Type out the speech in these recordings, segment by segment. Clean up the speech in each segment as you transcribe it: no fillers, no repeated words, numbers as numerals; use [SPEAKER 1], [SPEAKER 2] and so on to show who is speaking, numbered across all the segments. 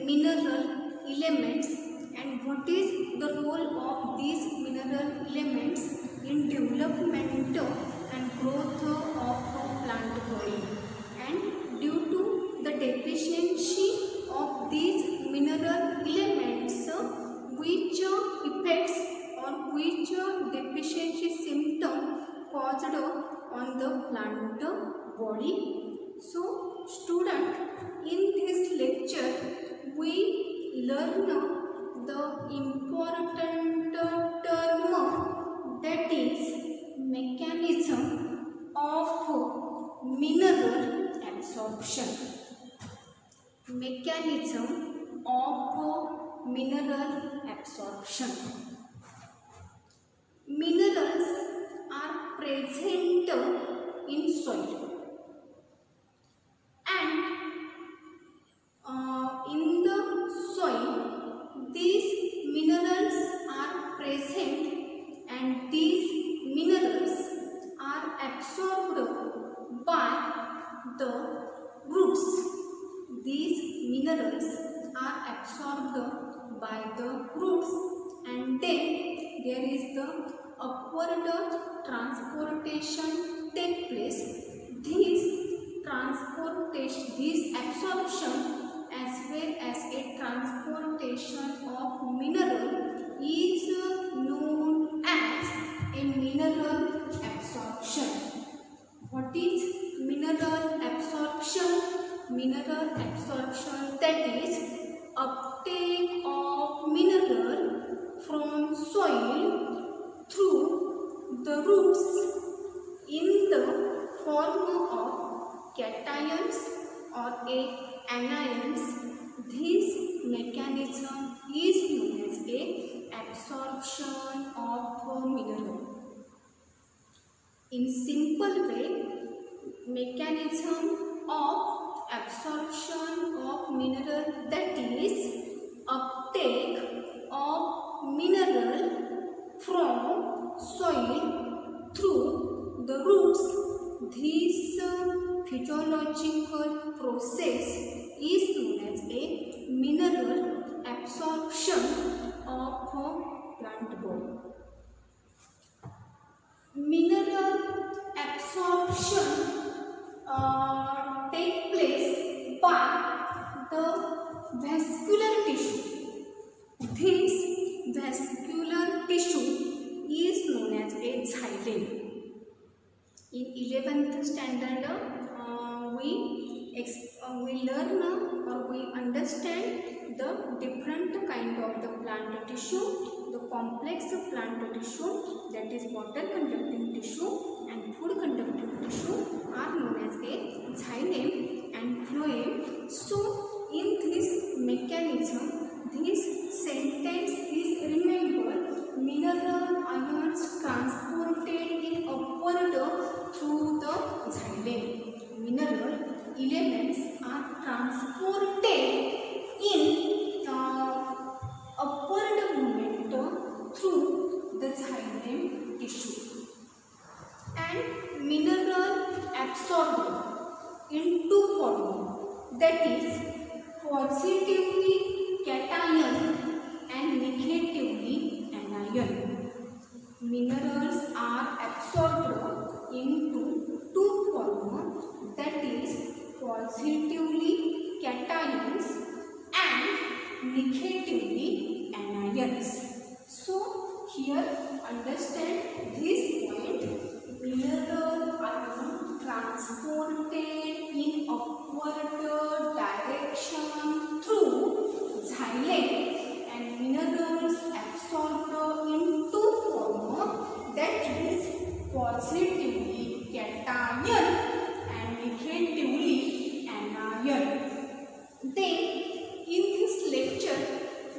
[SPEAKER 1] mineral elements and what is the role of these mineral elements in development and growth of plant body. And due to the deficiency of these mineral elements, which effects or which deficiency symptom caused on the plant body. So student, in this lecture we learn the important term, that is mechanism of mineral absorption. Mechanism of mineral absorption. Minerals are present in soil, and in the soil these minerals are present, and these minerals are absorbed by the roots. These minerals are absorbed by the roots, and then there is the upward transportation take place. This absorption as well as a transportation of mineral is known as a mineral absorption. What is mineral absorption? Mineral absorption, that is uptake of mineral from soil through the roots in the form of cations or anions. This mechanism is known as a absorption of mineral. In simple way, mechanism of absorption of mineral, that is uptake of mineral from soil through the roots. This physiological process is known as a mineral absorption of plant body. Mineral absorption take place by the vascular tissue. This vascular tissue is known as a xylem. In 11th standard, we learn or we understand the different kind of the plant tissue. The complex plant tissue, that is water conducting tissue and food conducting tissue, are known as a xylem and phloem. So in this mechanism, this sentence is, remember, mineral ions transported in upward through the xylem. Mineral elements are transported in upward movement through the xylem tissue, and mineral absorbed into form, that is positively cation and negatively anion. Minerals are absorbed into two forms, that is positively cations and negatively anions. So here understand this point. Mineral ion transported in upward direction through xylem, and minerals absorbed into form, that is positively cation and negatively anion. Then in this lecture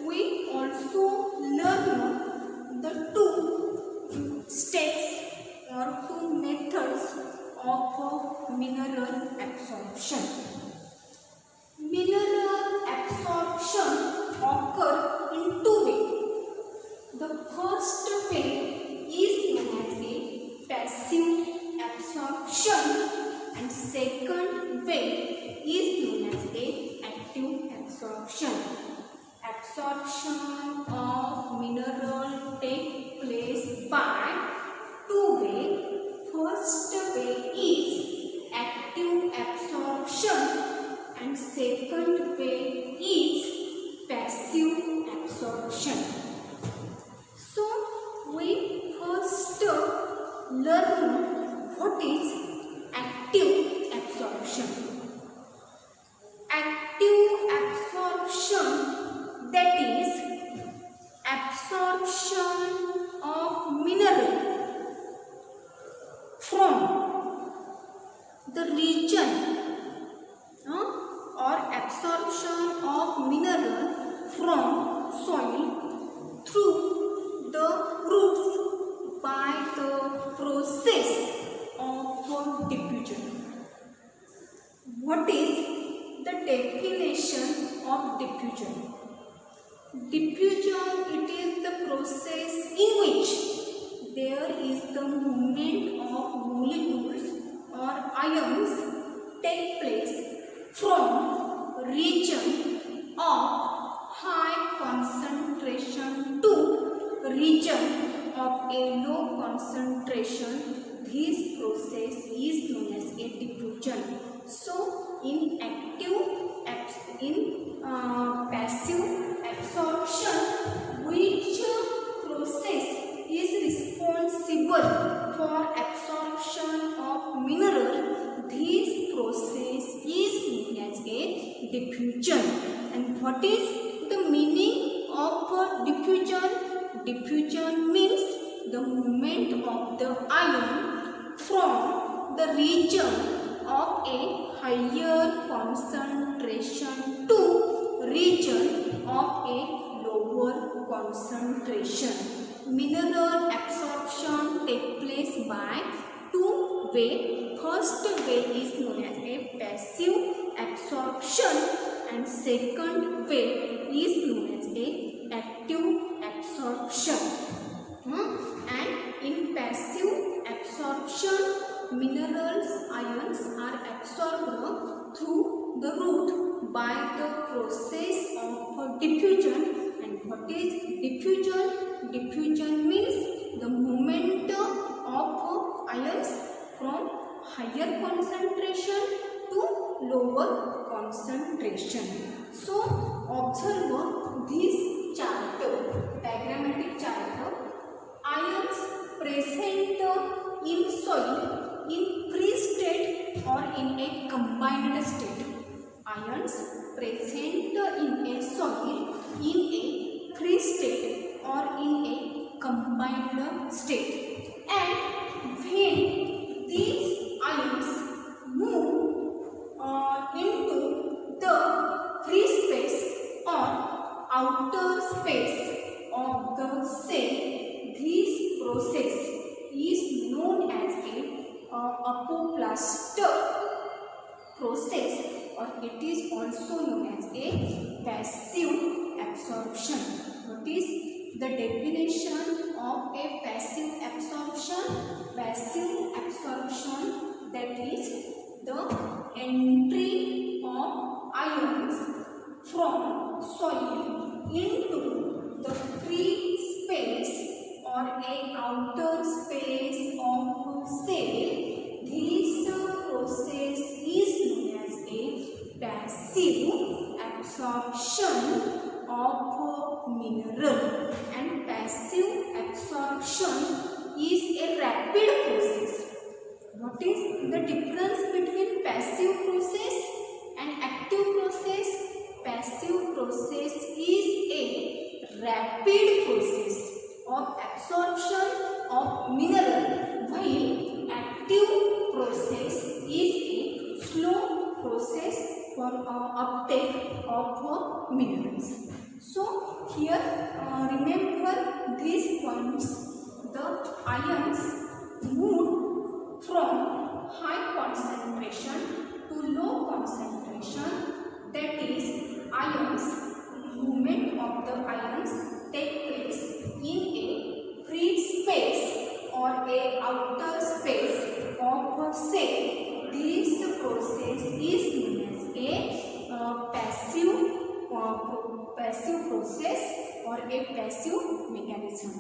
[SPEAKER 1] we also learn the two steps or two methods of mineral absorption. Mineral absorption occurs in two ways. The first way is known as a passive absorption, and second way is known as a active absorption. absorption of mineral take place by two ways. First way is active absorption and second way is passive absorption. So we first learn what is active absorption. Active absorption, that is absorption of mineral from the region or absorption of mineral from soil through the roots by the process of diffusion. What is the definition of diffusion? Diffusion, it is the process in which there is the movement of molecules or ions take place from region of high concentration to region of a low concentration. This process is known as a diffusion. So in passive absorption, which process is responsible for absorption of mineral, this process is known as a diffusion. And what is the meaning of diffusion? Diffusion means the movement of the ion from the region of a higher concentration to region of a lower concentration. Mineral absorption take place by two ways. First way is known as a passive absorption and second way is known as a active absorption. And in passive absorption, minerals ions are absorbed through the root by the process of diffusion. And what is diffusion? Diffusion means the movement of ions from higher concentration to lower concentration. So observe this chart, diagrammatic chart. Ions present in soil in free state or in a combined state. Ions present in a soil in a free state or in a combined state. And when these ions move into the free space or outer space of the cell, this process is known as a apoplast process, or it is also known as a passive absorption. What is the definition of a passive absorption? Passive absorption, that is the entry of ions from soil into the free space or a outer space of cell. This process is known as a passive absorption of mineral. And passive absorption is a rapid process. What is the difference between passive process and active process? Passive process is a rapid process of absorption of mineral, while active process is a slow process for uptake of minerals. So here remember these points. The ions move from high concentration to low concentration, that is ions, movement of the ions take place in a free space or a outer space of a cell. This process is known as a passive passive process or a passive mechanism.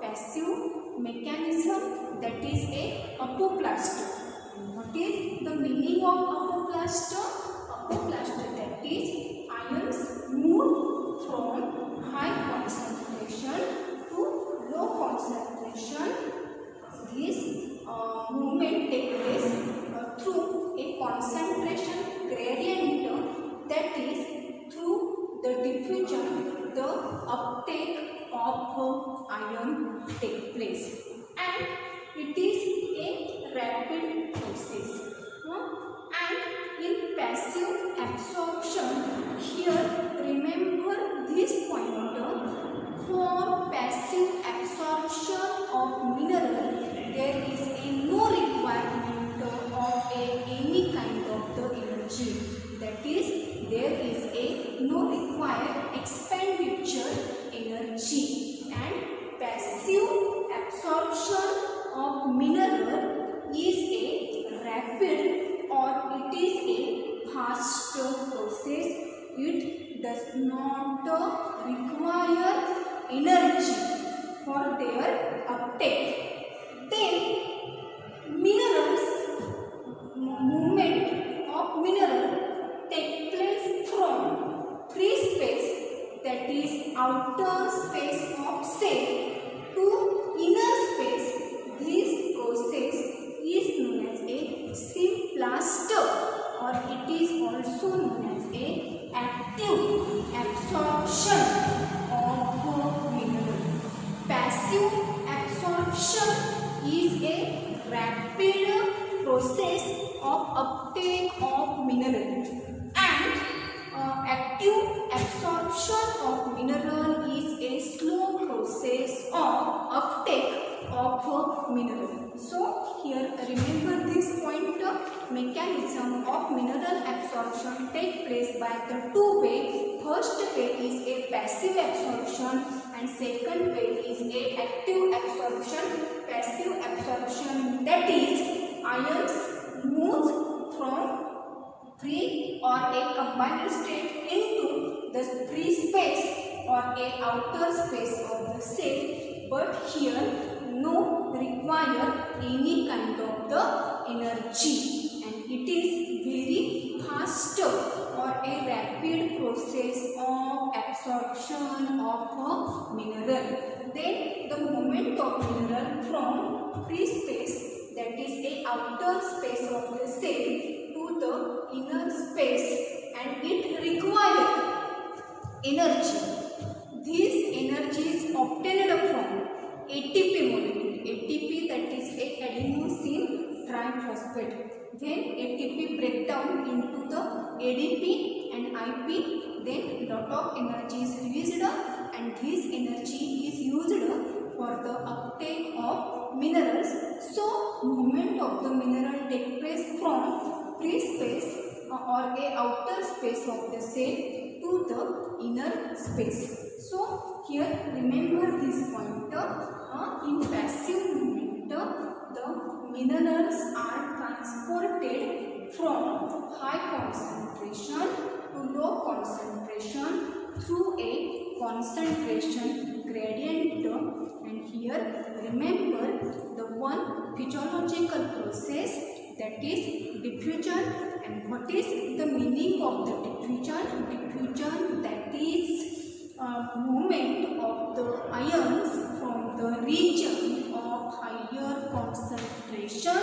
[SPEAKER 1] Passive mechanism, that is a apoplaster. What is the meaning of apoplaster? Apoplaster, that is ions move from high concentration to low concentration. This movement takes place through a concentration gradient, that is through the diffusion, the uptake of ion take place, and it is a rapid process. And in passive absorption, here remember this pointer, for passive absorption of mineral there is no requirement of any kind of the energy, that is there is no required expenditure energy. And passive absorption of mineral is a rapid or it is a fast process. It does not require energy for their uptake. Then minerals, movement of mineral take place from free space, that is outer space of cell, to inner space. This process is known as a symplastic, or it is also known as a active absorption of mineral. Passive absorption is a rapid process of uptake of mineral, and active absorption of mineral is a slow process of uptake of mineral. So here remember this point, mechanism of mineral absorption take place by the two way. First way is a passive absorption and second way is a active absorption. Passive absorption, that is ions move from free or a combined state into the free space or a outer space of the cell, but here no require any kind of the energy, and it is very fast or a rapid process of absorption of mineral. Then the movement of mineral from free space, that is a outer space of the cell, to the inner space, and it requires energy. This energy is obtained from ATP molecule. ATP, that is a adenosine triphosphate. When ATP break down into the ADP and IP, then lot of energy is released, and this energy is used for the uptake of minerals. So movement of the mineral take place from free space or a outer space of the cell to the inner space. So here remember this pointer, in passive movement the minerals are transported from high concentration to low concentration through a concentration gradient, and here remember the one physiological process, that is diffusion. And what is the meaning of the diffusion? Diffusion, that is movement of the ions from the region of higher concentration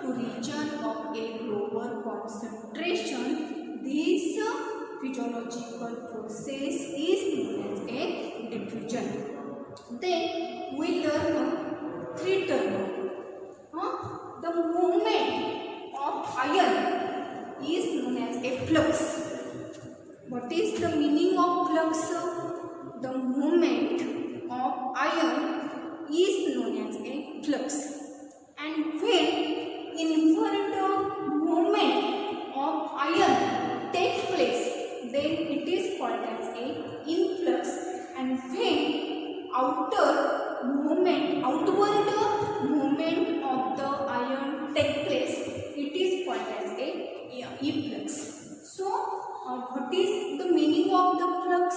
[SPEAKER 1] to region of a lower concentration. This physiological process is known as a diffusion. Then we learn three terms. The movement of ion is known as a flux. What is the meaning of flux? The movement of ion is known as a flux, and when inward movement of ion takes place, then it is called as a influx, and when outward movement of the ion takes place, it is called as a efflux. So what is the meaning of the flux?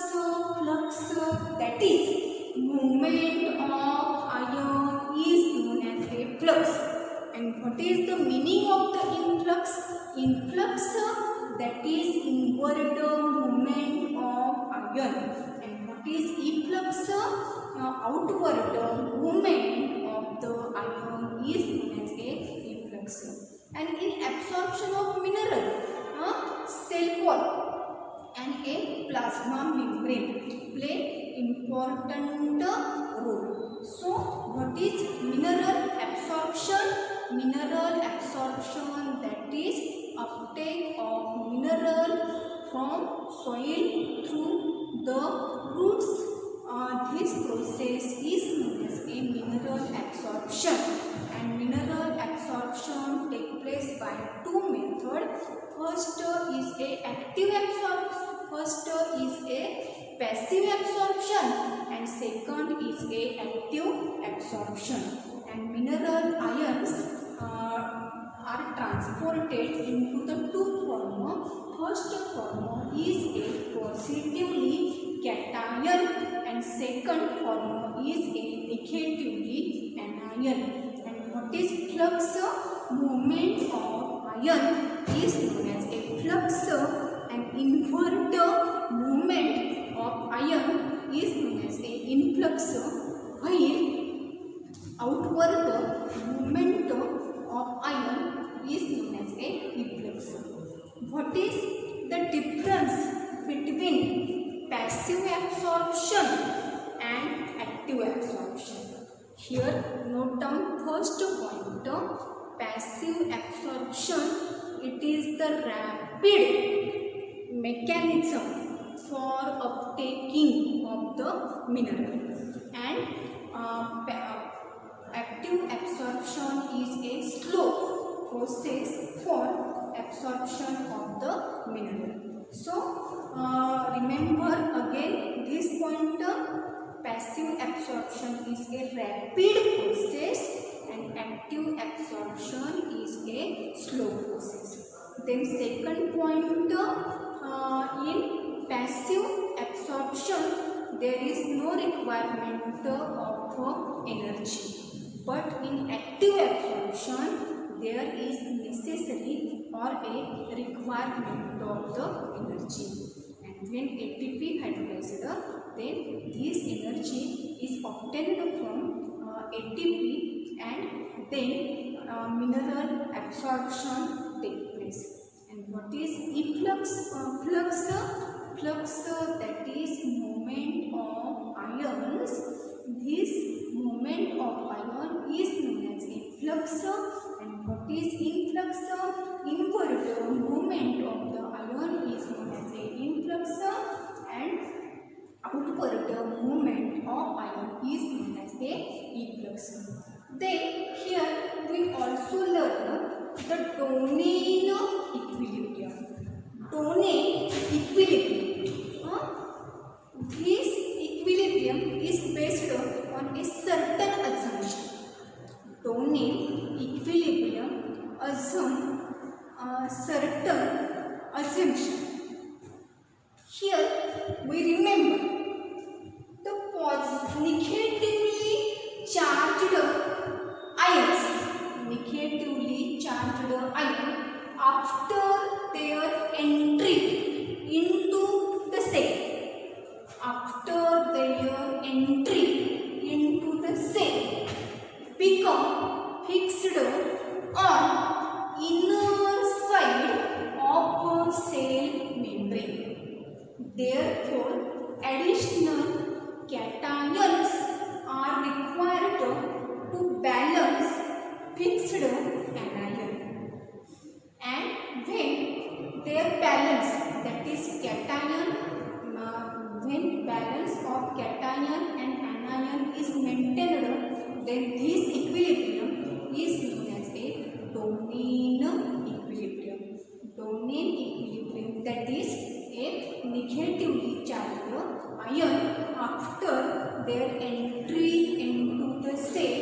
[SPEAKER 1] that is movement of ion is known as a flux. And what is the meaning of the influx? Influx, that is inward movement of ion. And what is efflux? Outward movement of the ion is known as a efflux. And in absorption of mineral, cell wall and a plasma membrane play important role. So what is mineral absorption? Mineral absorption, that is uptake of mineral from soil through the roots. This process is known as a mineral absorption. And mineral absorption take place by two methods. First is a active absorption. First is a passive absorption, and second is a active absorption. And mineral ions are transported into the two forms. First form is a positively cation, and second form is a negatively anion. And what is flux? Movement of ion is known as a flux, and inward movement of ion is known as a influx, while outward movement of ion is known as a efflux. What is the difference between passive absorption and active absorption? Here note down first point. Passive absorption, it is the rapid mechanism for uptaking of the mineral, and active absorption is a slow process for absorption of the mineral. So remember again this point. Passive absorption is a rapid process and active absorption is a slow process. Then second point, in passive absorption there is no requirement of energy, but in active absorption there is necessary or a requirement of the energy. And when ATP hydrolyzed, then this energy is obtained from ATP, and then mineral absorption takes place. And what is efflux? Flux, that is movement of ions. This movement of ion is known as efflux. And what is influx? Inward movement of the ion is known as a influx, and outward movement of ion is known as a efflux. Then here we also learn the domain equilibrium. Domain equilibrium. This equilibrium is based on a certain assumption. Domain equilibrium assume certain assumption. Here we remember the negatively charged ion after their entry into the cell. After their entry into the cell, become fixed on inner side of cell membrane. Therefore, additional cations are required to balance fixed anion. And when their balance, that is cation, when balance of cation and anion is maintained, then this equilibrium is known as a domain equilibrium. Domain equilibrium, that is a negatively charged ion after their entry into the cell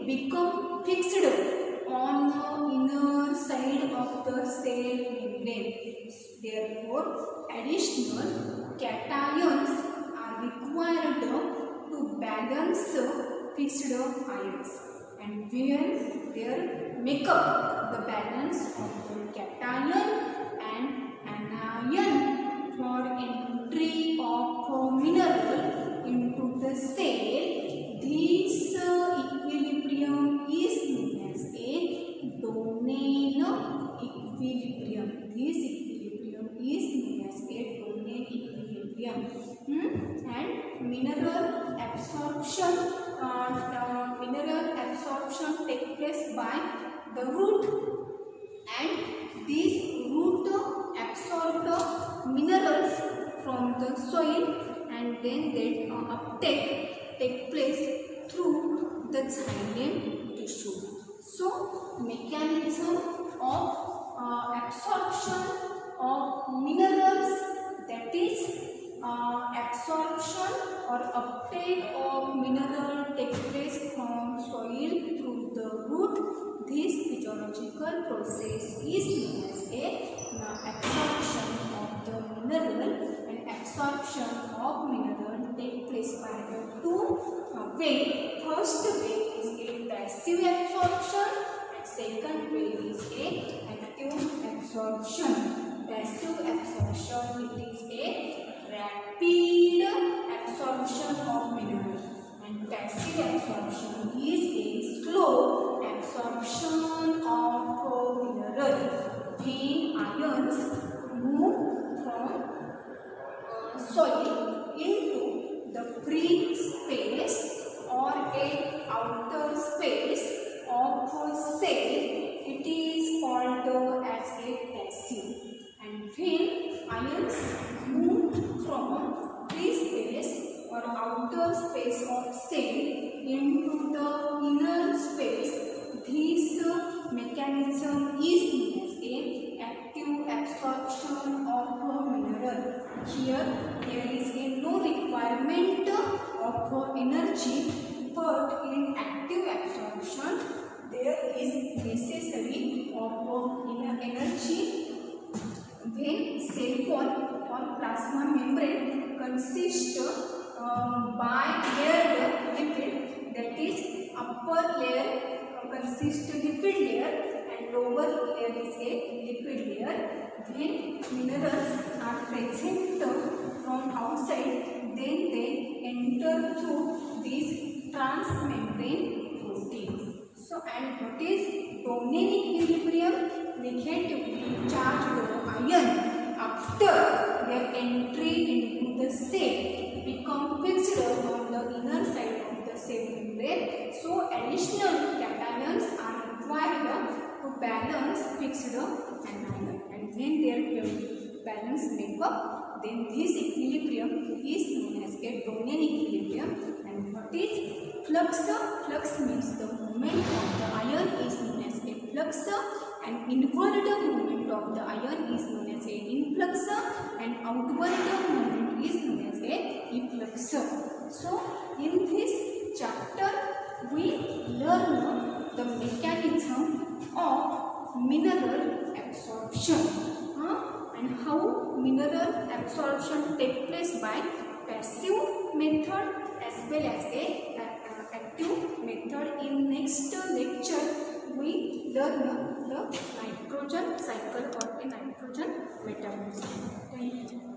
[SPEAKER 1] become fixed on the inner side of the cell membrane. Therefore, additional cations are required fixed ions, and when they make up the balance of the cation and anion for entry of mineral into the cell, this equilibrium is known as a Donen equilibrium. This equilibrium is known as a Donen equilibrium. And mineral absorption take place by the root, and these root absorb the minerals from the soil, and then they uptake take place through the xylem tissue. So mechanism of absorption of minerals, that is absorption or uptake of mineral take place from soil through the root. This physiological process is known as a absorption of the mineral, and absorption of mineral take place by the two way. First way is a passive absorption, and second way is a active absorption. Passive absorption, it is a rapid absorption of mineral, and passive absorption is a slow absorption of mineral. When ions move from soil into the free space or a outer space of cell, it is called as a passive. And when ions move from free space or outer space of cell into the inner space, this mechanism is known as a active absorption of mineral. Here there is no requirement of energy, but in active absorption there is necessary of energy. When cell wall or plasma membrane consists bi-layered lipid, that is upper layer consists lipid layer and lower layer is a lipid layer. When minerals are present from outside, then they enter through this transmembrane protein. So, and what is Donen equilibrium? Negatively charged ion, after their entry into the cell, become fixed on the inner side of the cell membrane. So additional cations are required to balance fixed anion, and when their balance make up, then this equilibrium is known as a Donen equilibrium. And what is flux? Flux means the movement of the ion is known as a flux, and inward movement of the ion is known as a influx, and outward movement is known as a efflux. So in this chapter we learn the mechanism of mineral absorption, and how mineral absorption take place by passive method as well as a active method. In next lecture we learn the nitrogen cycle or a nitrogen metabolism. Thank you.